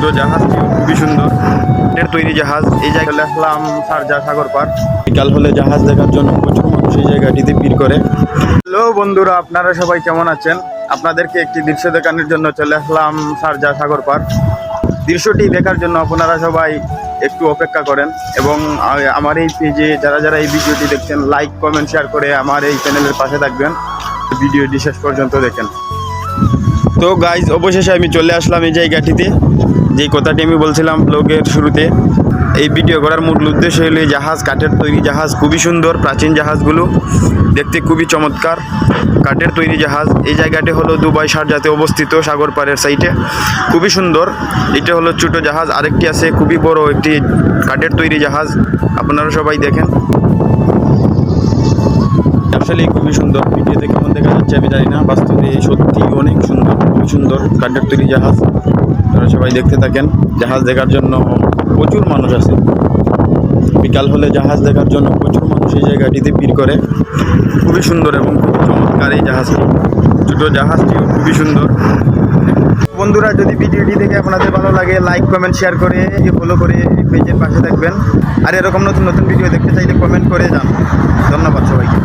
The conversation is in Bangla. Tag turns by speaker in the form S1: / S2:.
S1: ছোটো জাহাজটিও খুবই সুন্দর, এর তৈরি জাহাজ। এই জায়গায় আসলাম শারজা সাগর পার। বিকাল হলে জাহাজ দেখার জন্য প্রচুর মানুষ এই জায়গাটিতে ভিড় করে। হ্যালো বন্ধুরা, আপনারা সবাই কেমন আছেন? আপনাদেরকে একটি দৃশ্য দেখানোর জন্য চলে আসলাম শারজা সাগর পার। দৃশ্যটি দেখার জন্য আপনারা সবাই একটু অপেক্ষা করেন এবং আমার এই পেজে যারা যারা এই ভিডিওটি দেখছেন লাইক কমেন্ট শেয়ার করে আমার এই চ্যানেলের পাশে থাকবেন, ভিডিওটি শেষ পর্যন্ত দেখেন। তো গাইজ, অবশেষে আমি চলে আসলাম এই জায়গাটিতে। যেই কথাটি আমি বলছিলাম ব্লগের শুরুতে, এই ভিডিও করার মূল উদ্দেশ্য হলো জাহাজ, কাঠের তৈরি জাহাজ, খুবই সুন্দর। প্রাচীন জাহাজগুলো দেখতে খুবই চমৎকার, কাঠের তৈরি জাহাজ। এই জায়গাটি হলো দুবাই শারজাতে অবস্থিত, সাগর পাড়ের সাইটে, খুবই সুন্দর। এটা হলো ছোটো জাহাজ, আরেকটি আছে খুবই বড় একটি কাঠের তৈরি জাহাজ, আপনারা সবাই দেখেন। আসলে খুবই সুন্দর, ভিডিওতে কেমন দেখা যাচ্ছে আমি জানি না, বাস্তবে সত্যি অনেক সুন্দর, খুবই সুন্দর কাঠের তৈরি জাহাজ। আপনারা সবাই দেখতে থাকেন। জাহাজ দেখার জন্য প্রচুর মানুষ আসে, বিকাল হলে জাহাজ দেখার জন্য প্রচুর মানুষ এই জায়গাটিতে ভিড় করে। খুবই সুন্দর এবং খুবই চমৎকার এই জাহাজটি, ছোটো জাহাজটিও খুবই সুন্দর। বন্ধুরা, যদি ভিডিওটি দেখে আপনাদের ভালো লাগে লাইক কমেন্ট শেয়ার করে ফলো করে পেজের পাশে থাকবেন। আর এরকম নতুন নতুন ভিডিও দেখতে চাইলে কমেন্ট করে যান। ধন্যবাদ সবাইকে।